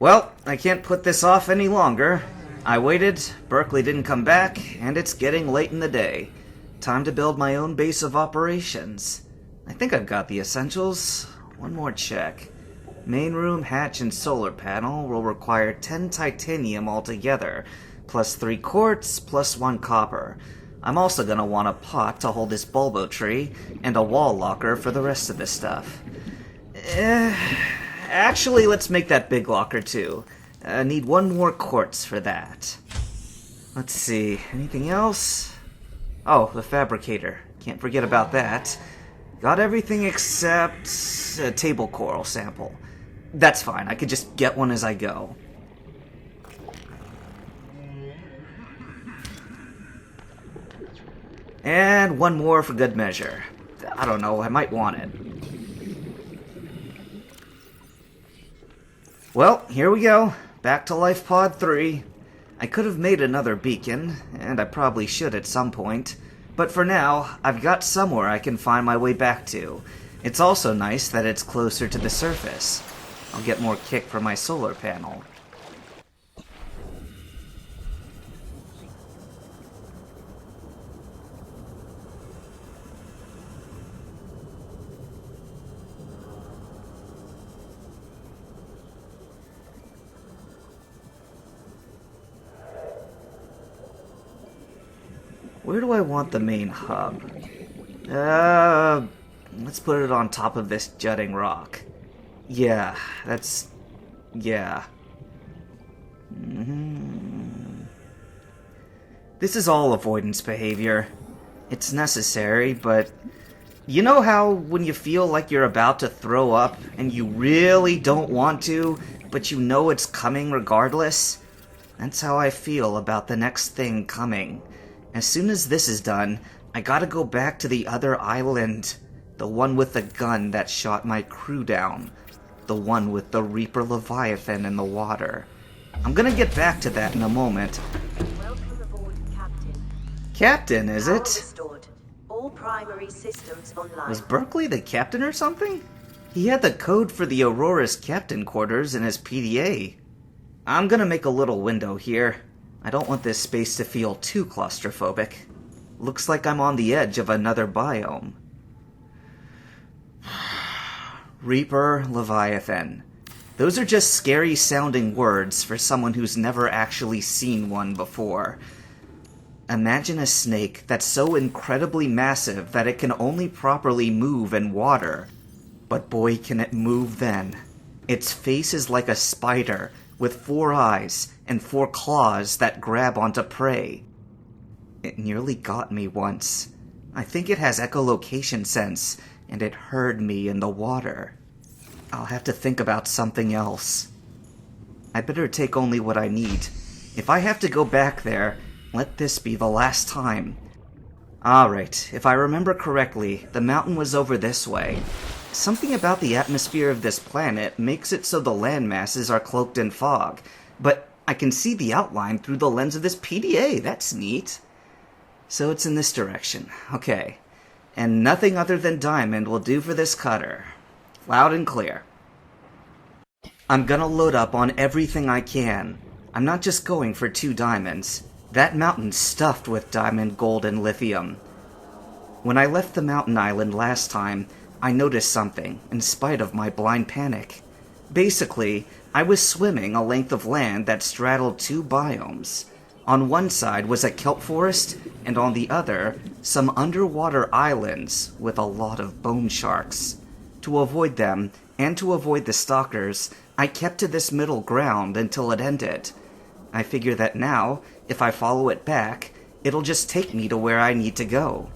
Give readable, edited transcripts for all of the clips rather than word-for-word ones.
Well, I can't put this off any longer. I waited, Berkeley didn't come back, and it's getting late in the day. Time to build my own base of operations. I think I've got the essentials. One more check. Main room, hatch, and solar panel will require 10 titanium altogether, plus 3 quartz, plus 1 copper. I'm also going to want a pot to hold this bulbo tree, and a wall locker for the rest of the stuff. Actually, let's make that big locker too. Need 1 more quartz for that. Let's see, anything else? Oh, the fabricator. Can't forget about that. Got everything except a table coral sample. That's fine, I could just get one as I go. And 1 more for good measure. I don't know, I might want it. Well, here we go. Back to Life Pod 3. I could have made another beacon, and I probably should at some point. But for now, I've got somewhere I can find my way back to. It's also nice that it's closer to the surface. I'll get more kick from my solar panel. Where do I want the main hub? Let's put it on top of this jutting rock. Yeah. This is all avoidance behavior. It's necessary, but you know how when you feel like you're about to throw up and you really don't want to, but you know it's coming regardless? That's how I feel about the next thing coming. As soon as this is done, I gotta go back to the other island. The one with the gun that shot my crew down. The one with the Reaper Leviathan in the water. I'm gonna get back to that in a moment. Welcome aboard, Captain. Captain, is Power it? restored. All primary systems online. Was Berkeley the captain or something? He had the code for the Aurora's captain quarters in his PDA. I'm gonna make a little window here. I don't want this space to feel too claustrophobic. Looks like I'm on the edge of another biome. Reaper Leviathan. Those are just scary sounding words for someone who's never actually seen one before. Imagine a snake that's so incredibly massive that it can only properly move in water. But boy, can it move then. Its face is like a spider, with 4 eyes and 4 claws that grab onto prey. It nearly got me once. I think it has echolocation sense, and it heard me in the water. I'll have to think about something else. I better take only what I need. If I have to go back there, let this be the last time. Alright, if I remember correctly, the mountain was over this way. Something about the atmosphere of this planet makes it so the land masses are cloaked in fog, but I can see the outline through the lens of this PDA. That's neat. So it's in this direction. Okay. And nothing other than diamond will do for this cutter. Loud and clear. I'm gonna load up on everything I can. I'm not just going for 2 diamonds. That mountain's stuffed with diamond, gold, and lithium. When I left the mountain island last time, I noticed something, in spite of my blind panic. Basically, I was swimming a length of land that straddled 2 biomes. On one side was a kelp forest, and on the other, some underwater islands with a lot of bone sharks. To avoid them, and to avoid the stalkers, I kept to this middle ground until it ended. I figure that now, if I follow it back, it'll just take me to where I need to go.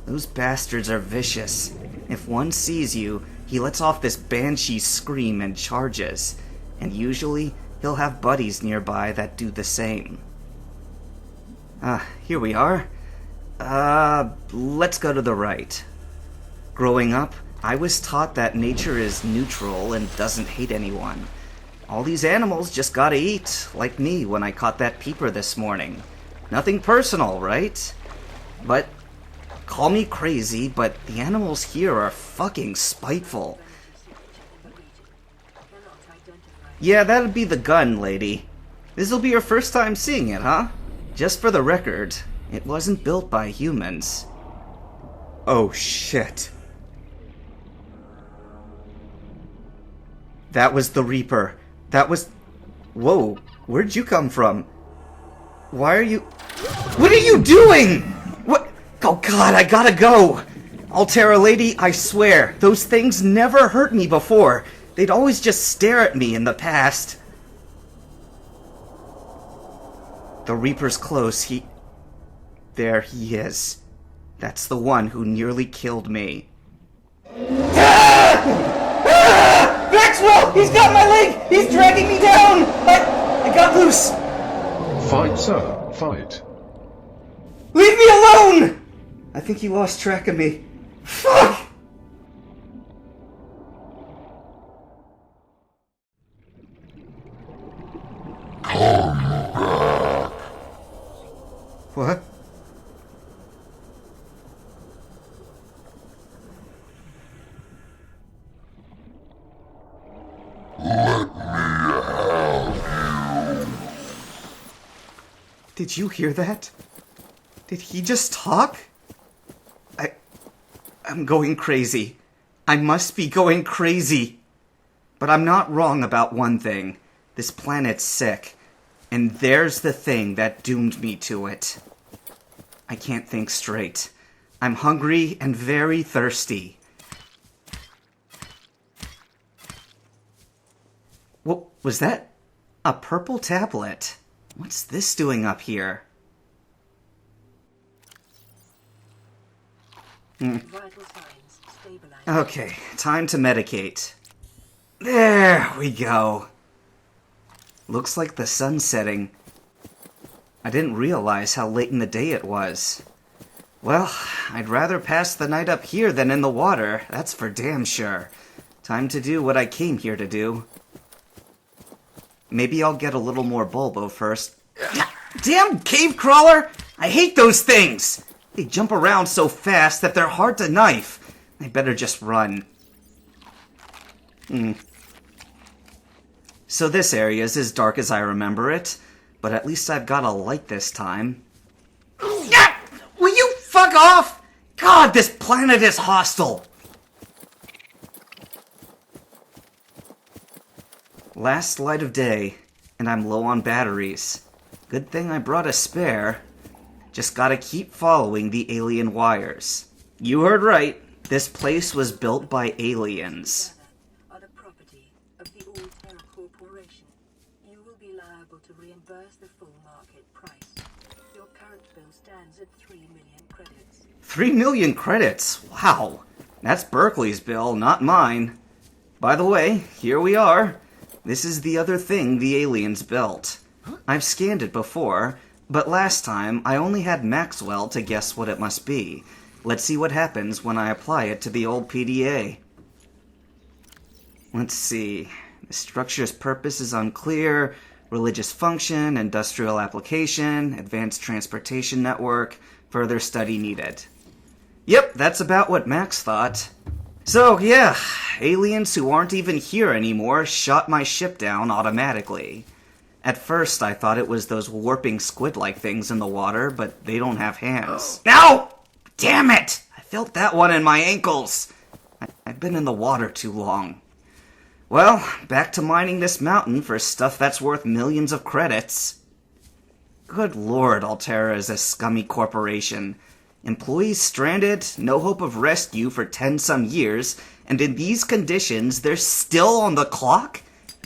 Those bastards are vicious. If one sees you, he lets off this banshee scream and charges, and usually he'll have buddies nearby that do the same. Here we are. Let's go to the right. Growing up, I was taught that nature is neutral and doesn't hate anyone. All these animals just gotta eat, like me when I caught that peeper this morning. Nothing personal, right? But call me crazy, but the animals here are fucking spiteful. Yeah, that'd be the gun, lady. This'll be your first time seeing it, huh? Just for the record, it wasn't built by humans. Oh, shit. That was the Reaper. That was... Whoa, where'd you come from? Why are you... What are you doing? What? Oh god, I gotta go. Altera lady, I swear, those things never hurt me before. They'd always just stare at me in the past. The Reaper's close, There he is. That's the one who nearly killed me. Maxwell! He's got my leg! He's dragging me down! I got loose! Fight, sir. Fight. Leave me alone! I think he lost track of me. Fuck! Come back. What? Let me have you. Did you hear that? Did he just talk? I'm going crazy. I must be going crazy. But I'm not wrong about one thing. This planet's sick. And there's the thing that doomed me to it. I can't think straight. I'm hungry and very thirsty. What was that? A purple tablet. What's this doing up here? Vital signs stabilized. Okay, time to medicate. There we go. Looks like the sun's setting. I didn't realize how late in the day it was. Well, I'd rather pass the night up here than in the water, that's for damn sure. Time to do what I came here to do. Maybe I'll get a little more Bulbo first. Damn cave crawler! I hate those things! They jump around so fast that they're hard to knife. I better just run. So this area's as dark as I remember it, but at least I've got a light this time. Will you fuck off? God, this planet is hostile! Last light of day, and I'm low on batteries. Good thing I brought a spare. Just gotta keep following the alien wires. You heard right. This place was built by aliens. Are the property of the Aurora Corporation. You will be liable to reimburse the full market price. Your current bill stands at 3 million credits. 3 million credits? Wow. That's Berkeley's bill, not mine. By the way, here we are. This is the other thing the aliens built. I've scanned it before, but last time I only had Maxwell to guess what it must be. Let's see what happens when I apply it to the old PDA. Let's see. The structure's purpose is unclear. Religious function, industrial application, advanced transportation network, further study needed. Yep, that's about what Max thought. So, yeah, aliens who aren't even here anymore shot my ship down automatically. At first, I thought it was those warping squid-like things in the water, but they don't have hands. Ow! Damn it! I felt that one in my ankles. I've been in the water too long. Well, back to mining this mountain for stuff that's worth millions of credits. Good lord, Altera is a scummy corporation. Employees stranded, no hope of rescue for 10-some years, and in these conditions, they're still on the clock?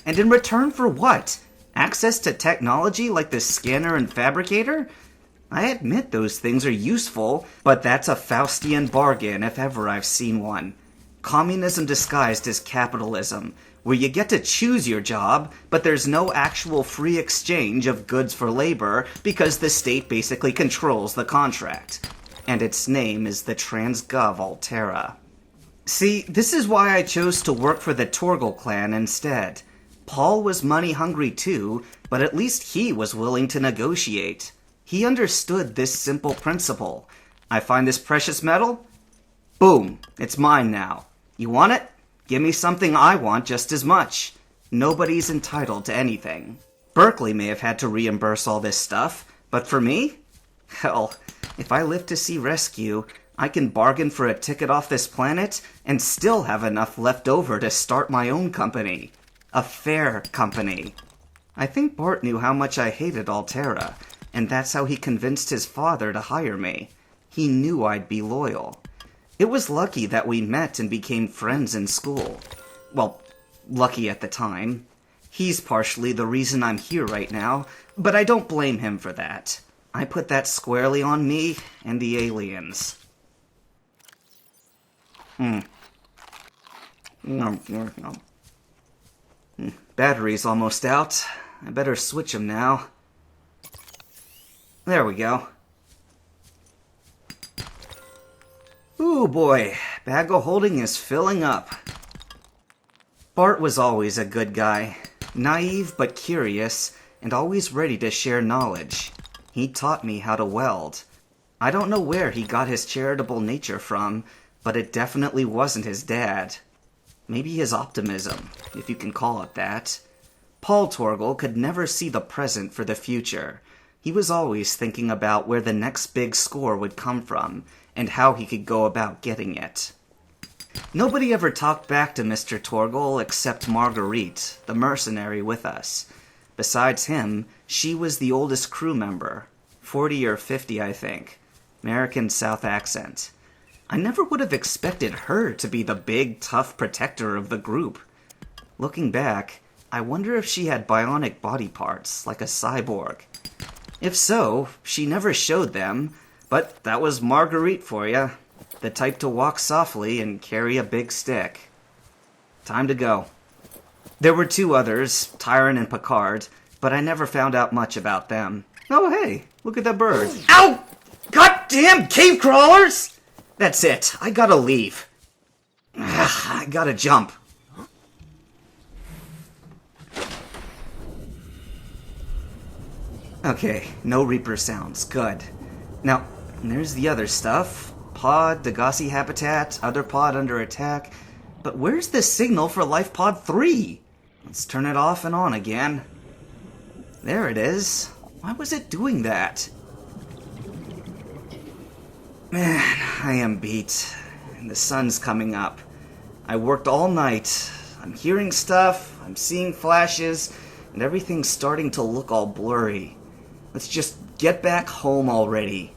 And in return for what? Access to technology like the scanner and fabricator? I admit those things are useful, but that's a Faustian bargain if ever I've seen one. Communism disguised as capitalism, where you get to choose your job, but there's no actual free exchange of goods for labor because the state basically controls the contract. And its name is the Transgov Altera. See, this is why I chose to work for the Torgal clan instead. Paul was money hungry too, but at least he was willing to negotiate. He understood this simple principle. I find this precious metal? Boom, it's mine now. You want it? Give me something I want just as much. Nobody's entitled to anything. Berkeley may have had to reimburse all this stuff, but for me? Hell, if I live to see rescue, I can bargain for a ticket off this planet and still have enough left over to start my own company. A fair company. I think Bart knew how much I hated Alterra, and that's how he convinced his father to hire me. He knew I'd be loyal. It was lucky that we met and became friends in school. Well, lucky at the time. He's partially the reason I'm here right now, but I don't blame him for that. I put that squarely on me and the aliens. Battery's almost out. I better switch them now. There we go. Ooh boy, bag of holding is filling up. Bart was always a good guy. Naive but curious, and always ready to share knowledge. He taught me how to weld. I don't know where he got his charitable nature from, but it definitely wasn't his dad. Maybe his optimism, if you can call it that. Paul Torgal could never see the present for the future. He was always thinking about where the next big score would come from, and how he could go about getting it. Nobody ever talked back to Mr. Torgal except Marguerite, the mercenary with us. Besides him, she was the oldest crew member. 40 or 50, I think. American South accent. I never would have expected her to be the big, tough protector of the group. Looking back, I wonder if she had bionic body parts, like a cyborg. If so, she never showed them, but that was Marguerite for you. The type to walk softly and carry a big stick. Time to go. There were two others, Tyron and Picard, but I never found out much about them. Oh hey, look at that bird. Ow! Goddamn cave crawlers! That's it, I gotta leave. I gotta jump. Okay, no Reaper sounds, good. Now, there's the other stuff. Pod, Degasi habitat, other pod under attack. But where's the signal for Life Pod 3? Let's turn it off and on again. There it is. Why was it doing that? Man, I am beat. And the sun's coming up. I worked all night. I'm hearing stuff, I'm seeing flashes, and everything's starting to look all blurry. Let's just get back home already.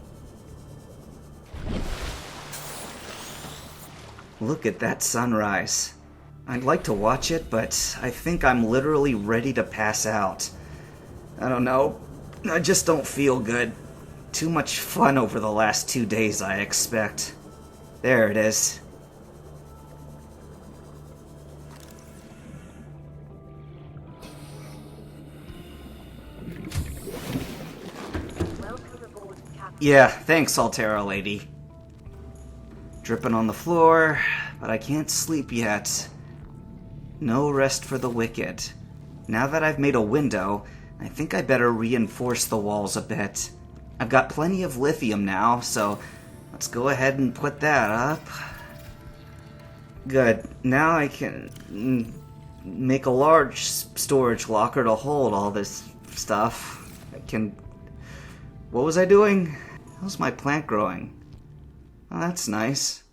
Look at that sunrise. I'd like to watch it, but I think I'm literally ready to pass out. I don't know. I just don't feel good. Too much fun over the last 2 days, I expect. There it is. Yeah, thanks, Alterra lady. Dripping on the floor, but I can't sleep yet. No rest for the wicked. Now that I've made a window, I think I better reinforce the walls a bit. I've got plenty of lithium now, so let's go ahead and put that up. Good. Now I can make a large storage locker to hold all this stuff. I can... What was I doing? How's my plant growing? Oh, that's nice.